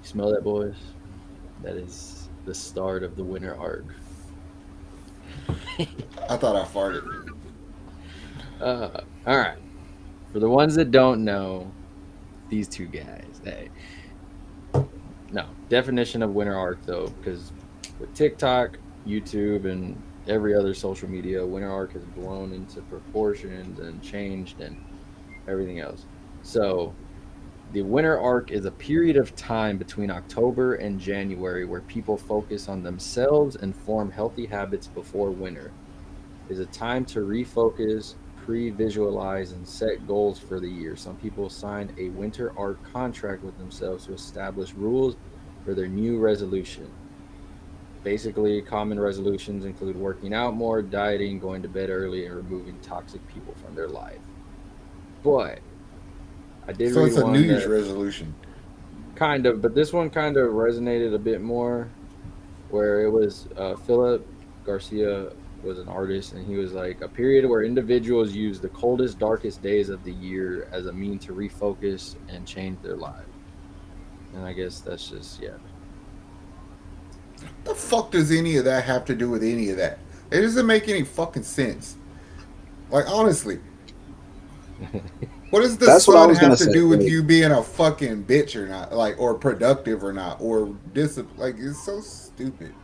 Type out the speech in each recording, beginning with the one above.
smell that, boys? That is the start of the winter arc. I thought I farted. All right. For the ones that don't know, these two guys. Hey, no definition of winter arc though, because with TikTok, YouTube, and every other social media, winter arc has blown into proportions and changed and everything else. So the winter arc is a period of time between October and January where people focus on themselves and form healthy habits before winter. It is a time to refocus, pre visualize, and set goals for the year. Some people sign a winter arc contract with themselves to establish rules for their new resolution. Basically, common resolutions include working out more, dieting, going to bed early, and removing toxic people from their life. But I did So read it's a New one Year's that resolution. kind of, but this one kind of resonated a bit more, where it was Philip Garcia was an artist, and he was like a period where individuals use the coldest, darkest days of the year as a mean to refocus and change their lives. And I guess that's just yeah. The fuck does any of that have to do with any of that? It doesn't make any fucking sense. Like honestly, what does the That's what I sun was gonna have to say. do with Like, you being a fucking bitch or not? Like, or productive or not? Or discipline? Like, it's so stupid.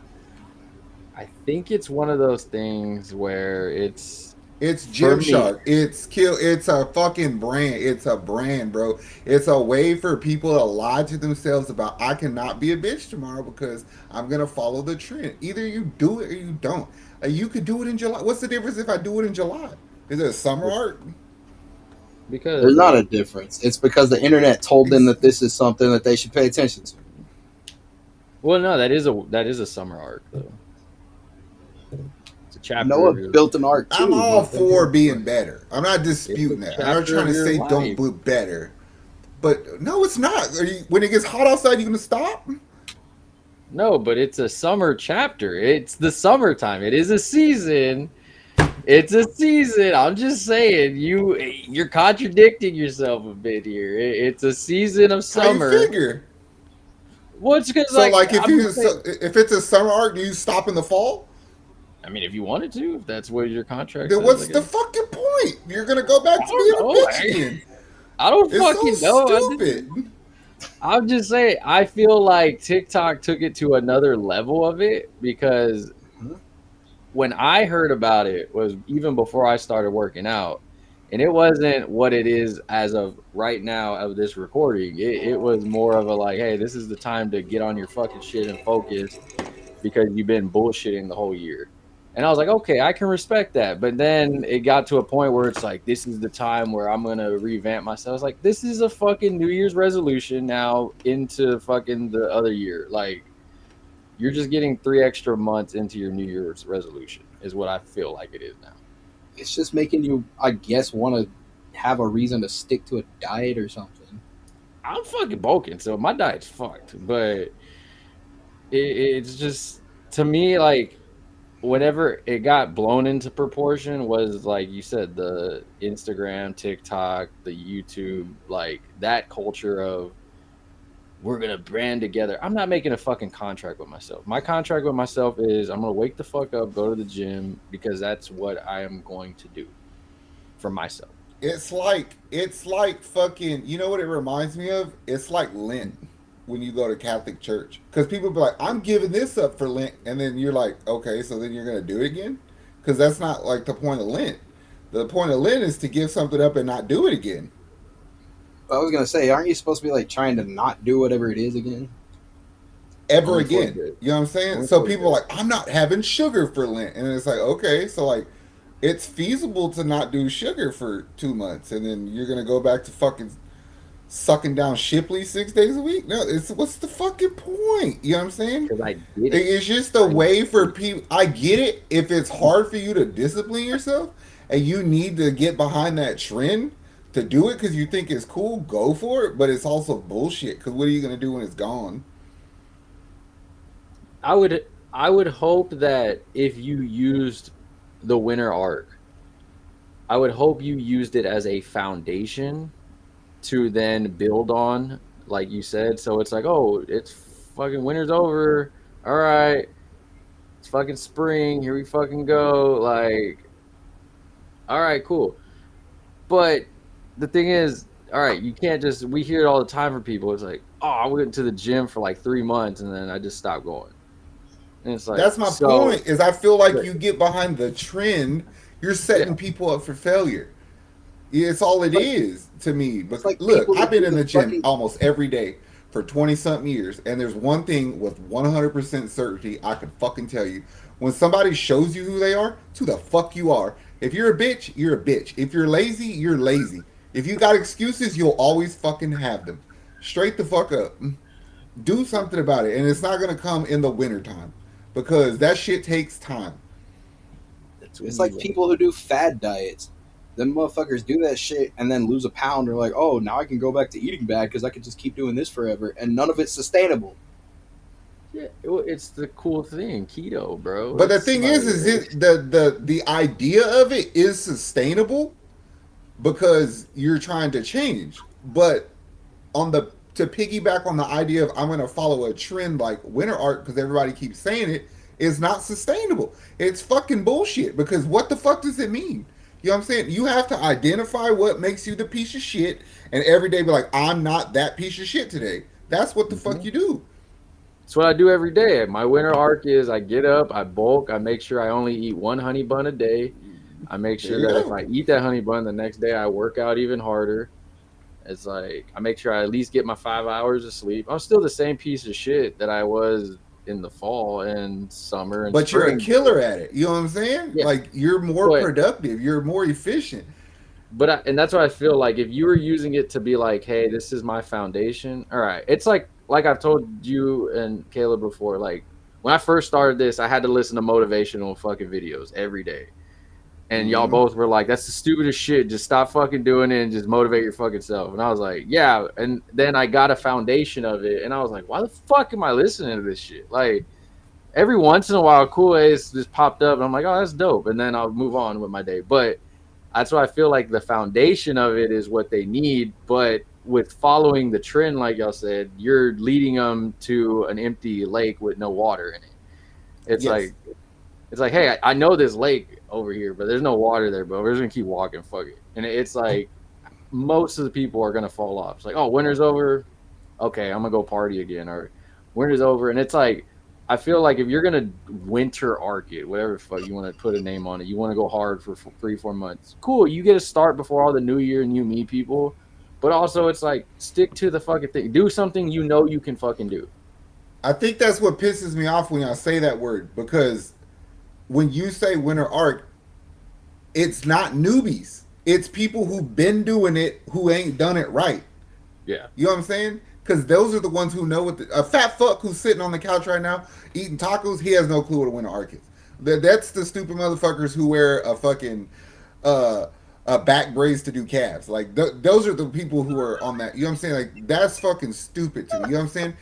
I think it's one of those things where it's It's for me. Gymshark. It's kill. It's a fucking brand. It's a brand, bro. It's a way for people to lie to themselves about I cannot be a bitch tomorrow because I'm gonna follow the trend. Either you do it or you don't. You could do it in July. What's the difference if I do it in July? Is it a summer art? there's Because not a difference. It's because the internet told them that this is something that they should pay attention to. well, no, that is a summer arc though. It's a chapter Noah of your. built an arc I'm too, all for motherfucker. being better. I'm not It's a disputing that. I'm not chapter trying of to your say don't life. be better. But no, it's not. When it gets hot outside, you gonna stop? No, but it's a summer chapter. It's the summertime. It is a season. It's a season. I'm just saying you're contradicting yourself a bit here. It's a season of How you summer. figure? What's because So like like if I'm you just saying. if it's a summer art, do you stop in the fall? I mean, if you wanted to, if that's what your contract Then says, I what's guess. the fucking point? You're gonna go back I to don't being a know. bitch again. I don't It's so fucking know. stupid. I'm just saying. I feel like TikTok took it to another level of it because when I heard about it was even before I started working out. And it wasn't what it is as of right now of this recording. It was more of a like, hey, this is the time to get on your fucking shit and focus because you've been bullshitting the whole year. And I was like, okay, I can respect that. But then it got to a point where it's like, this is the time where I'm gonna revamp myself. I was like, this is a fucking New Year's resolution now into fucking the other year. Like, you're just getting 3 extra months into your New Year's resolution, is what I feel like it is now. It's just making you, I guess, want to have a reason to stick to a diet or something. I'm fucking bulking, so my diet's fucked. But it's just to me like whenever it got blown into proportion was like you said, the Instagram, TikTok, the YouTube, like that culture of we're gonna brand together. I'm not making a fucking contract with myself. My contract with myself is I'm gonna wake the fuck up, go to the gym because that's what I am going to do for myself. It's like fucking. You know what it reminds me of? It's like Lent when you go to Catholic church because people be like, "I'm giving this up for Lent," and then you're like, "Okay, so then you're gonna do it again?" Because that's not like the point of Lent. The point of Lent is to give something up and not do it again I was gonna say, aren't you supposed to be like trying to not do whatever it is again? ever Only for again. good. You know what I'm saying? Only So for people are good. like, "I'm not having sugar for Lent," and it's like, okay, so like, it's feasible to not do sugar for 2 months, and then you're gonna go back to fucking sucking down Shipley 6 days a week. No, it's what's the fucking point? You know what I'm saying? Because I get it. It's just a I way get for it. people. I get it if it's hard for you to discipline yourself and you need to get behind that trend to do it because you think it's cool. Go for it, but it's also bullshit. Because what are you gonna do when it's gone? I would hope that if you used the winter arc, I would hope you used it as a foundation to then build on like you said. So it's like, oh, it's fucking winter's over. All right, it's fucking spring. Here we fucking go. Like, all right, cool. But the thing is, all right, you can't just. We hear it all the time from people. It's like, oh, I went to the gym for like 3 months and then I just stopped going. And it's like, That's my so, point. Is I feel like but, you get behind the trend, you're yeah, setting people up for failure. Yeah, it's all it Like is to me. it's But like look, people I've that been do in the the gym fucking almost every day for 20 something years, and there's one thing with 100% certainty I can fucking tell you. When somebody shows you who they are, it's who the fuck you are. If you're a bitch, you're a bitch. If you're lazy, you're lazy. If you got excuses, you'll always fucking have them. Straight the fuck up. Do something about it, and it's not gonna come in the wintertime because that shit takes time. that's when it's you like like, people who do fad diets. Them motherfuckers do that shit and then lose a pound. They're like, oh, now I can go back to eating bad because I can just keep doing this forever, and none of it's sustainable. yeah, it's the cool thing, keto, bro. But the It's thing like, is the idea of it is sustainable because you're trying to change. But on the to piggyback on the idea of I'm going to follow a trend like winter art because everybody keeps saying it is not sustainable. It's fucking bullshit because what the fuck does it mean? You know what I'm saying? You have to identify what makes you the piece of shit and every day be like, I'm not that piece of shit today. That's what the fuck mhm. you do. It's what I do every day. My winter arc is I get up, I bulk, I make sure I only eat one honey bun a day. I make There sure you that if go. I eat that honey bun the next day, I work out even harder. It's like I make sure I at least get my 5 hours of sleep. I'm still the same piece of shit that I was in the fall and summer and But you're a spring. But killer at it. You know what I'm saying? yeah, Like you're more but productive, you're more efficient. and that's what I feel like. If you were using it to be like, hey, this is my foundation. All right, it's like I've told you and Caleb before. Like when I first started this, I had to listen to motivational fucking videos every day. And y'all Mm-hmm. both were like, "That's the stupidest shit. Just stop fucking doing it and just motivate your fucking self." And I was like, "Yeah." And then I got a foundation of it, and I was like, "Why the fuck am I listening to this shit?" Like every once in a while, cool A's just popped up, and I'm like, "Oh, that's dope," and then I'll move on with my day. But that's why I feel like the foundation of it is what they need. But with following the trend, like y'all said, you're leading them to an empty lake with no water in it. It's Yes. like hey, I know this lake over here, but there's no water there, but we're just gonna keep walking. Fuck it. And it's like most of the people are gonna fall off. It's like, oh, winter's over. Okay, I'm gonna go party again, or winter's over. And it's like, I feel like if you're gonna winter arc it, whatever the fuck you want to put a name on it, you want to go hard for 3 4 months. Cool, you get to start before all the new year and you meet people. But also, it's like stick to the fucking thing. Do something you know you can fucking do. I think that's what pisses me off when I say that word because when you say winter arc, it's not newbies. It's people who've been doing it who ain't done it right. Yeah, You know what I'm saying? Because those are the ones who know what a fat fuck who's sitting on the couch right now eating tacos. He has no clue what a winter arc is. That's the stupid motherfuckers who wear a fucking uh, a back brace to do calves. Like those are the people who are on that. You know what I'm saying? Like that's fucking stupid to me. You know what I'm saying?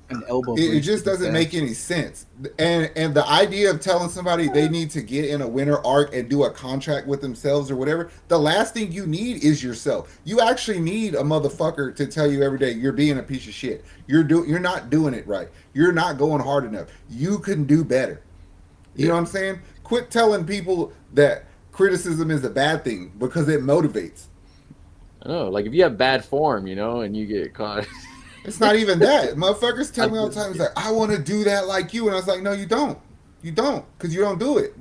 An elbow It brace to just do doesn't make calves. any sense. And the idea of telling somebody they need to get in a winter arc and do a contract with themselves or whatever, the last thing you need is yourself. You actually need a motherfucker to tell you every day you're being a piece of shit. You're not doing it right. You're not going hard enough. You can do better. You know yeah. what I'm saying? Quit telling people that criticism is a bad thing because it motivates. I don't know. Like if you have bad form, and you get caught. It's not even that. Motherfuckers I tell me all the just, time, it's yeah, like, I want to do that like you. And I was like, no, you don't. You don't, because you don't do it.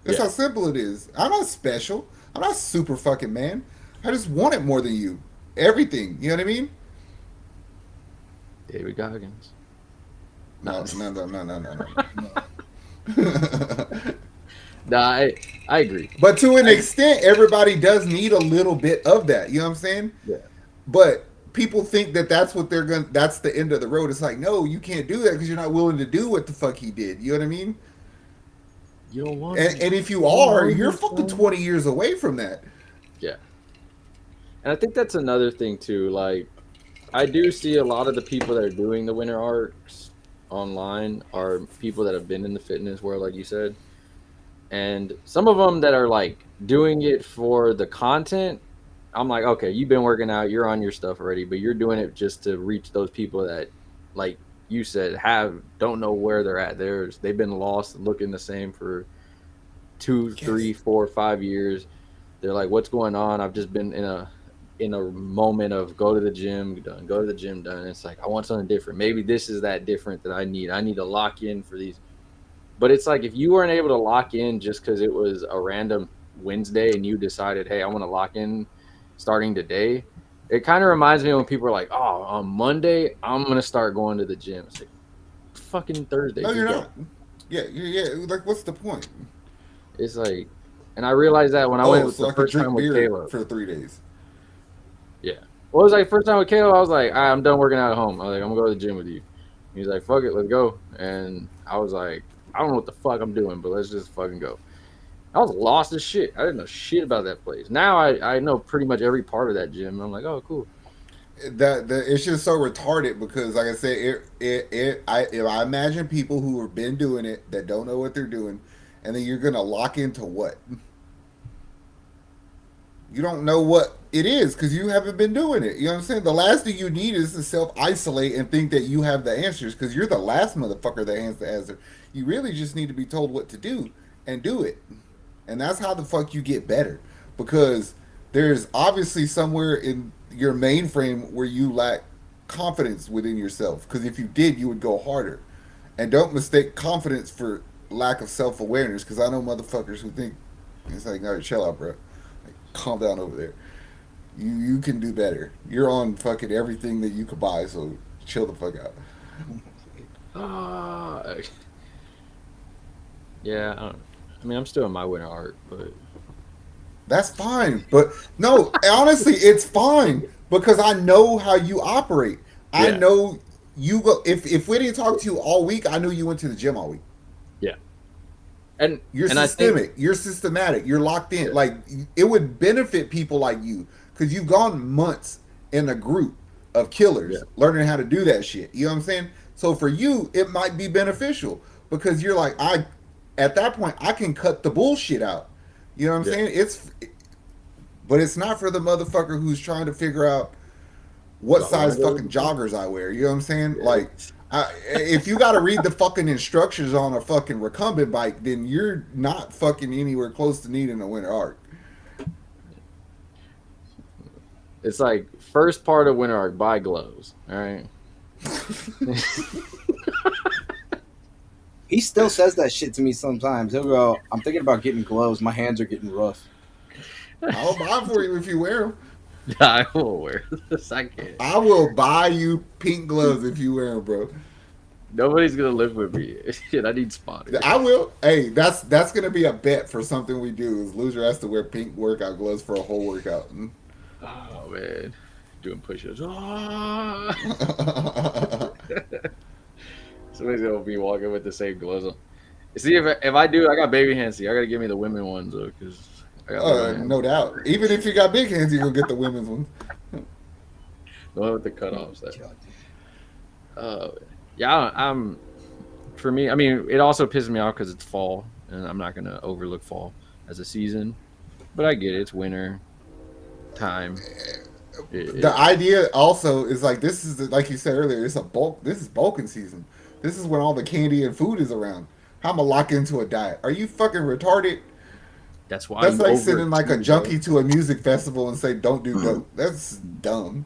That's yeah. how simple it is. I'm not special. I'm not super fucking man. I just want it more than you. Everything. You know what I mean? David Goggins. No, No, no, no, no, no, no, no, No. no. no, I agree. But to an I extent, everybody does need a little bit of that. You know what I'm saying? Yeah. But people think that that's what they're going to, that's the end of the road. It's like, no, you can't do that because you're not willing to do what the fuck he did. You know what I mean? You don't want And to. if you You don't are, you're fucking understand. 20 years away from that. Yeah, and I think that's another thing too. Like I do see a lot of the people that are doing the winter arcs online are people that have been in the fitness world, like you said, and some of them that are like doing it for the content. I'm like, okay, you've been working out, you're on your stuff already, but you're doing it just to reach those people that, like you said, don't know where they're at. They've been lost, looking the same for two, Yes. 3, 4, 5 years. They're like, what's going on? I've just been in a moment of go to the gym, done, go to the gym, done. It's like I want something different. Maybe this is that different that I need. I need to lock in for these. But it's like if you weren't able to lock in just because it was a random Wednesday and you decided, hey, I want to lock in starting today. It kind of reminds me when people are like, oh, on Monday, I'm going to start going to the gym. It's like, fucking Thursday, No, just you're go. not. Yeah, yeah. Like, what's the point? It's like, and I realized that when I went Oh, with so the I could first time drink with beer Caleb. for 3 days. Yeah. Well, it was like first time with Caleb, I was like, I'm done working out at home. I was like, I'm going to go to the gym with you. He's like, fuck it, let's go. And I was like, I don't know what the fuck I'm doing, but let's just fucking go. I was lost as shit. I didn't know shit about that place. Now I know pretty much every part of that gym. I'm like, oh, cool. That it's just so retarded because, like I said, if I imagine people who have been doing it that don't know what they're doing, and then you're gonna lock into what you don't know what it is because you haven't been doing it. You know what I'm saying? The last thing you need is to self isolate and think that you have the answers because you're the last motherfucker that has the answer. You really just need to be told what to do and do it. And that's how the fuck you get better. Because there's obviously somewhere in your mainframe where you lack confidence within yourself. Because if you did, you would go harder. And don't mistake confidence for lack of self awareness. Because I know motherfuckers who think it's like, no, chill out, bro. Like, calm down over there. You can do better. You're on fucking everything that you could buy, so chill the fuck out. Ah, yeah. I mean, I'm still in my winter arc, but That's fine. But no, honestly, it's fine because I know how you operate. I yeah, know you go if we didn't talk to you all week, I knew you went to the gym all week. yeah. And You're and I think systemic. You're systematic. You're locked in. yeah, Like it would benefit people like you because you've gone months in a group of yeah, killers learning how to do that shit. You know what I'm saying? So for you, it might be beneficial because you're like I. At that point, I can cut the bullshit out. You know what I'm yeah. saying? But it's not for the motherfucker who's trying to figure out what Do I want to size go to fucking the gym? joggers I wear. You know what I'm saying? Yeah, Like, if you got to read the fucking instructions on a fucking recumbent bike, then you're not fucking anywhere close to needing a winter arc. it's like first part of winter arc, buy gloves. All right. He still says that shit to me sometimes. He'll go, I'm thinking about getting gloves. My hands are getting rough. I'll buy them for you if you wear them. I will wear this. I can't. I will buy you pink gloves if you wear them, bro. Nobody's gonna live with me. Shit, I need spotters. I will. Hey, that's gonna be a bet for something we do. Is loser has to wear pink workout gloves for a whole workout. Oh man, doing push-ups. Ah. Somebody's gonna be walking with the same gloves on. See if I do, I got baby hands. See, I gotta give me the women ones though, because I got little hands. No doubt. Even if you got big hands, you gonna get the women's ones. The one with the cutoffs. Yeah, I'm. For me, I mean, it also pisses me off because it's fall, and I'm not gonna overlook fall as a season. But I get it; it's winter time. The idea also is like this is like you said earlier. It's a bulk. This is bulking season. This is when all the candy and food is around. How am I lock into a diet? Are you fucking retarded? That's why That's you like sending like a overachieve, bro. junkie to a music festival and say don't do dope. That's dumb.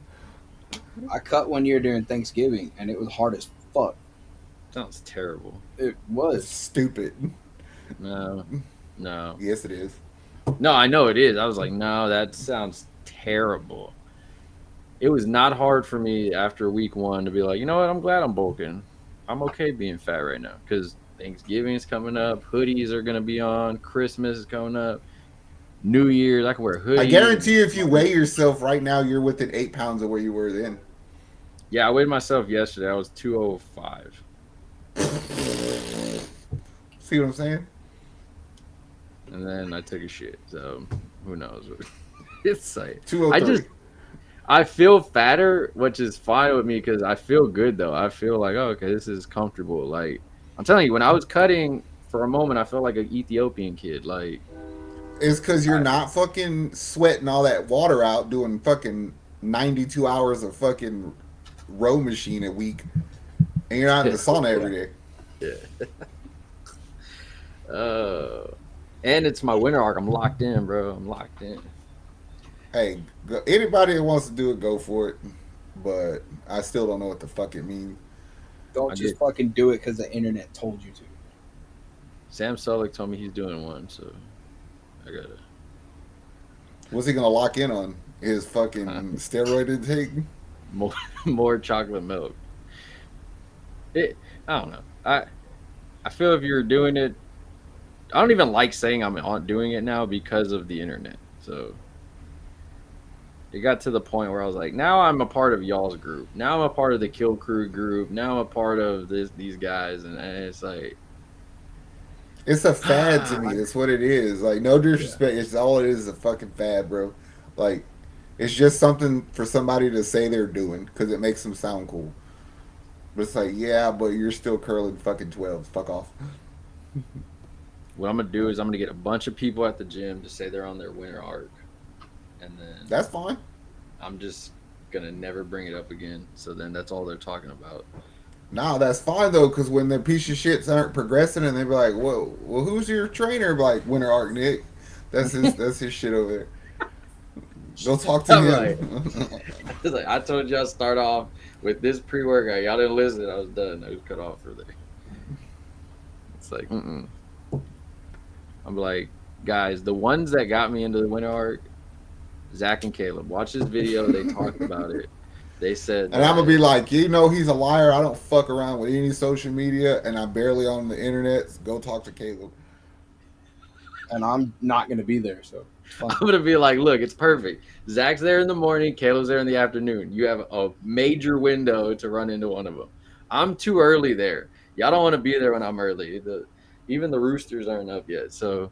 I cut one year during Thanksgiving, and it was hard as fuck. Sounds terrible. It It's was. stupid. No, no, Yes, it is. no. I know it is. I was like, no, that sounds terrible. It was not hard for me after week one to be like, you know what? I'm glad I'm bulking. I'm okay being fat right now because Thanksgiving is coming up. Hoodies are gonna be on. Christmas is coming up. New Year's, I can wear I hoodies. guarantee you, if you weigh yourself right now, you're within 8 pounds of where you were then. Yeah, I weighed myself yesterday. I was 205. See what I'm saying? And then I took a shit. So who knows? It's like I 203. just I feel fatter, which is fine with me because I feel good though. I feel like, oh, okay, this is comfortable. Like I'm telling you, when I was cutting for a moment, I felt like an Ethiopian kid. Like It's because you're I, not fucking sweating all that water out doing fucking 92 hours of fucking row machine a week, and you're not in the sauna every day. yeah. Uh, and it's my winter arc. I'm locked in, bro. I'm locked in. Hey, anybody that wants to do it, go for it. But I still don't know what the fuck it means. Don't I just get fucking do it because the internet told you to. Sam Sulek told me he's doing one, so I gotta What's he gonna lock in on? His fucking steroid intake? more more chocolate milk. It, I don't know. I feel if you're doing it, I don't even like saying I'm on doing it now because of the internet. So it got to the point where I was like, now I'm a part of y'all's group. Now I'm a part of the Kill Crew group. Now I'm a part of these guys, and it's like, It's a fad to ah, me. That's what it is. Like, no yeah. disrespect. It's all it is a fucking fad, bro. Like, it's just something for somebody to say they're doing because it makes them sound cool. But it's like, yeah, but you're still curling fucking 12s. Fuck off. What I'm gonna do is I'm gonna get a bunch of people at the gym to say they're on their winter arc, and then That's fine. I'm just gonna never bring it up again. So then that's all they're talking about. Nah, that's fine though, because when the piece of shits aren't progressing and they be like, well, who's your trainer? Like Winter Arc Nick. That's his shit over there. Go talk to I'm like, him. I was like, I told y'all start off with this pre-workout. Y'all didn't listen. I was done. I was cut off for there. It's like, I'm like, guys, the ones that got me into the winter arc, Zach and Caleb. Watch this video. They talked about it. They said And I'm gonna that, be like, he's a liar. I don't fuck around with any social media, and I'm barely on the internet. Go talk to Caleb. And I'm not gonna be there, so it's fine. I'm gonna be like, look, it's perfect. Zach's there in the morning. Caleb's there in the afternoon. You have a major window to run into one of them. I'm too early there. Y'all don't want to be there when I'm early. Even the roosters aren't up yet, so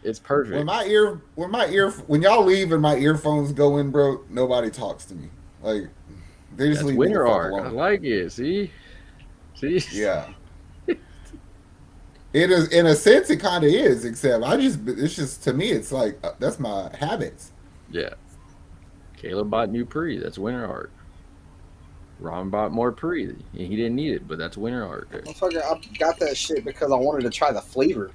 it's perfect. When y'all leave and my earphones go in, bro, nobody talks to me. Like, they just That's leave me the winter fuck arc. I alone. like it. See. Yeah. It is, in a sense, it kind of is. Except it's just to me, it's like that's my habits. Yeah. Caleb bought new pre. That's winter arc. Ron bought more pre. He didn't need it, but that's winter arc. Motherfucker, I got that shit because I wanted to try the flavor.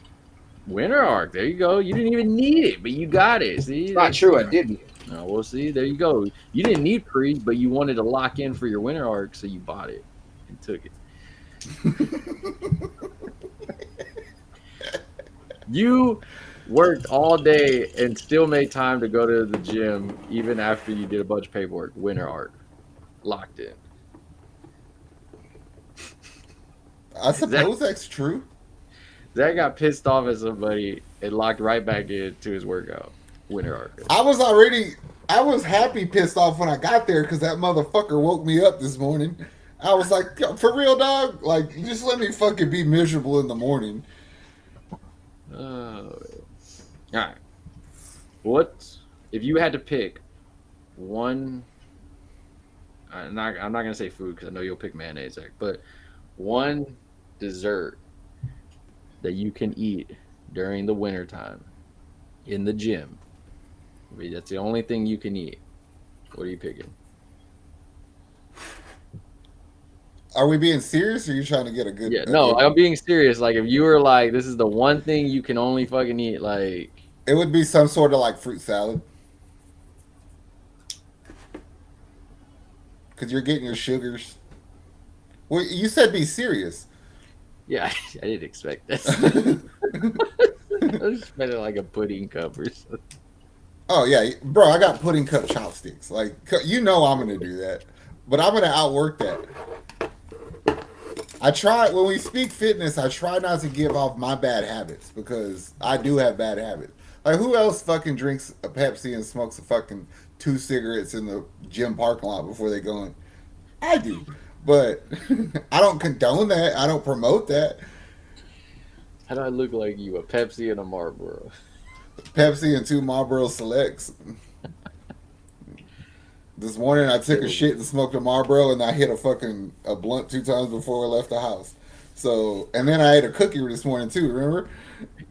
Winter arc. There you go. You didn't even need it, but you got it. See, It's not true, I didn't. Oh, we'll see. There you go. You didn't need pre, but you wanted to lock in for your winter arc, so you bought it and took it. You worked all day and still made time to go to the gym, even after you did a bunch of paperwork. Winter arc, locked in. I suppose that's true. Zach got pissed off at somebody and locked right back into his workout. Winter arc. I was happy pissed off when I got there because that motherfucker woke me up this morning. I was like, for real, dog? Like, just let me fucking be miserable in the morning. Oh, all right. What if you had to pick one? I'm not gonna say food because I know you'll pick mayonnaise, Zach. But one dessert that you can eat during the wintertime in the gym. I mean, that's the only thing you can eat. What are you picking? Are we being serious, or are you trying to get Yeah, a no, good? I'm being serious. Like, if you were like, this is the one thing you can only fucking eat, like, It would be some sort of like fruit salad, because you're getting your sugars. Well, you said be serious. yeah, I didn't expect that. I was expecting like a pudding cup or something. Oh yeah, bro, I got pudding cup chopsticks. Like, I'm gonna do that, but I'm gonna outwork that. I try when we speak fitness. I try not to give off my bad habits because I do have bad habits. Like, who else fucking drinks a Pepsi and smokes a fucking 2 cigarettes in the gym parking lot before they go in? I do, but I don't condone that. I don't promote that. How do I look like you? A Pepsi and a Marlboro. Pepsi and 2 Marlboro Selects. This morning I took a shit and smoked a Marlboro and I hit a blunt 2 times before I left the house. So, and then I ate a cookie this morning too, remember?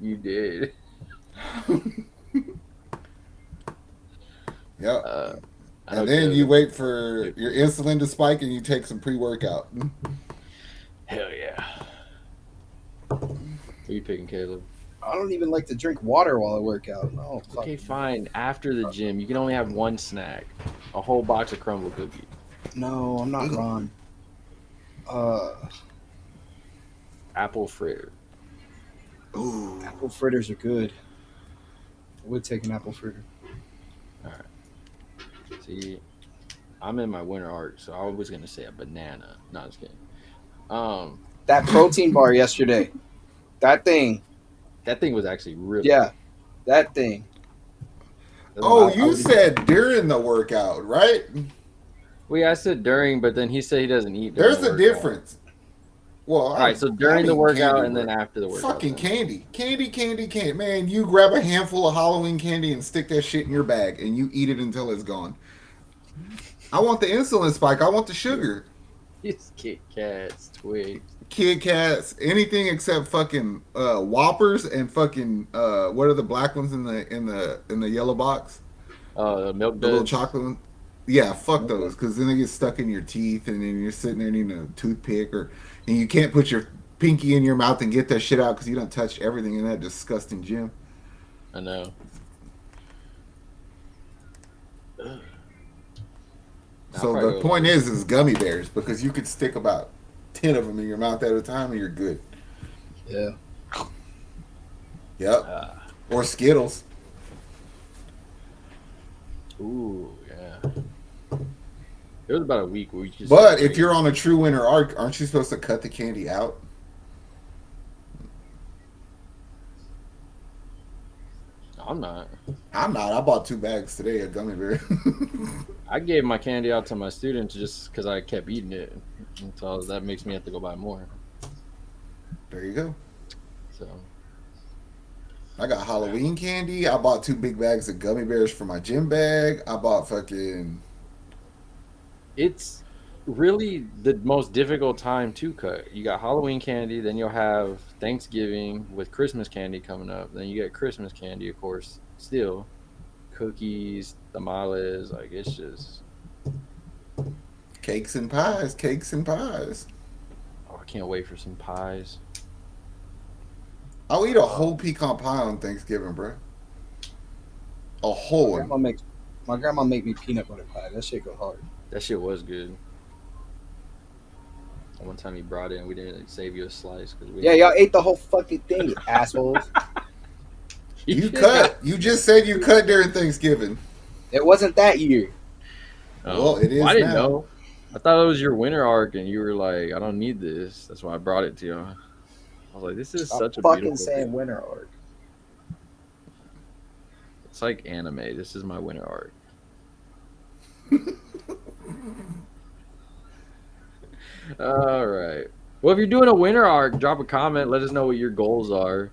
You did. Yep. Uh, I know And then you Caleb. wait for your insulin to spike and you take some pre workout. Hell yeah. Who you picking, Caleb? I don't even like to drink water while I work out. No, Okay, fucking fine. After the gym, you can only have one snack. A whole box of crumble cookies. no, I'm not Ron. Uh, Apple fritter. Ooh. apple fritters are good. I would take an apple fritter. All right. See, I'm in my winter arc, so I was gonna say a banana. No, just kidding. Um, That protein bar yesterday. That thing. that thing was actually really Yeah, good. that thing. Doesn't Oh, matter. I you would eat. said during the workout, right? Well, yeah, I said during, but then he said he doesn't eat during the There's a workout. difference. Well, All right, so I'm during the eating workout candy. and then after the workout, Fucking then. candy. Candy. Man, you grab a handful of Halloween candy and stick that shit in your bag and you eat it until it's gone. I want the insulin spike. I want the sugar. It's Kit Kats, Twix. Kit Kats, anything except fucking Whoppers and fucking what are the black ones in the yellow box? Milk The little duds. chocolate one. Yeah, fuck Okay. those, because then they get stuck in your teeth, and then you're sitting there needing a toothpick, and you can't put your pinky in your mouth and get that shit out because you don't touch everything in that disgusting gym. I know. Ugh. I'll So probably the go point like, is gummy bears, because you could stick about 10 of them in your mouth at a time and you're good. Yeah. Yep. uh, Or Skittles. ooh, yeah. It was about a week where we just. But if you're on a true winter arc, aren't you supposed to cut the candy out? I'm not. I'm not. I bought 2 bags today of gummy bear. I gave my candy out to my students just because I kept eating it, and so that makes me have to go buy more. There you go. So I got Halloween candy. I bought 2 big bags of gummy bears for my gym bag. I bought fucking. it's really the most difficult time to cut. You got Halloween candy, then you'll have Thanksgiving with Christmas candy coming up. Then you get Christmas candy, of course, still cookies, tamales. Like it's just, Cakes and pies, cakes and pies. oh, I can't wait for some pies. I'll eat a whole pecan pie on Thanksgiving, bro. A My whole grandma one. makes my grandma make me peanut butter pie. That shit go hard. That shit was good. One time he brought it and we didn't save you a slice because we Yeah, y'all ate the whole fucking thing, you assholes. You cut. You just said you cut during Thanksgiving. It wasn't that year. Well, it is I didn't now. know. I thought it was your winter arc, and you were like, "I don't need this." That's why I brought it to you. I was like, "This is Stop such a fucking beautiful saying thing." winter arc. It's like anime. This is my winter arc. All right. Well, if you're doing a winter arc, drop a comment. Let us know what your goals are.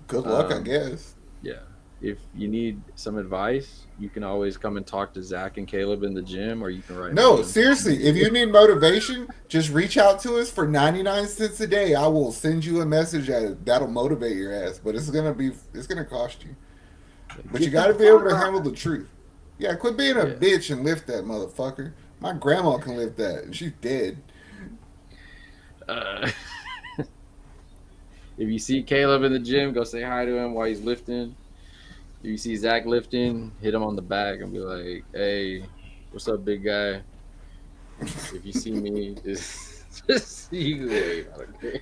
Good luck, I Um, guess. yeah. If you need some advice, you can always come and talk to Zach and Caleb in the gym, or you can write No, me. seriously, if you need motivation, just reach out to us for 99 cents a day. I will send you a message that'll motivate your ass, but it's gonna cost you. But Get you the gotta be able to fuck handle out. the truth. Yeah, quit being a Yeah. bitch and lift that motherfucker. My grandma can lift that, and she's dead. Uh, if you see Caleb in the gym, go say hi to him while he's lifting. If you see Zach lifting, hit him on the back and be like, "Hey, what's up, big guy?" If you see me, just you wave. I don't care.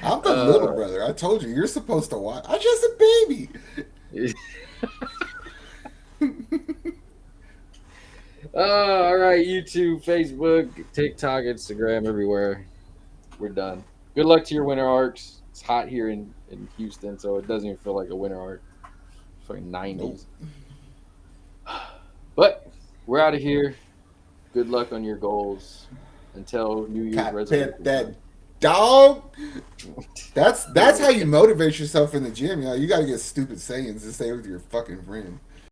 I'm the little Uh, brother. I told you, you're supposed to watch. I'm just a baby. all right, YouTube, Facebook, TikTok, Instagram, everywhere. We're done. Good luck to your winter arcs. It's hot here in Houston, so it doesn't even feel like a winter arc. It's like Nope. 90s. But we're out of here. Good luck on your goals. Until New Year's Cat resolution. pet that dog. That's how you motivate yourself in the gym. You know, you gotta get stupid sayings to say with your fucking friend.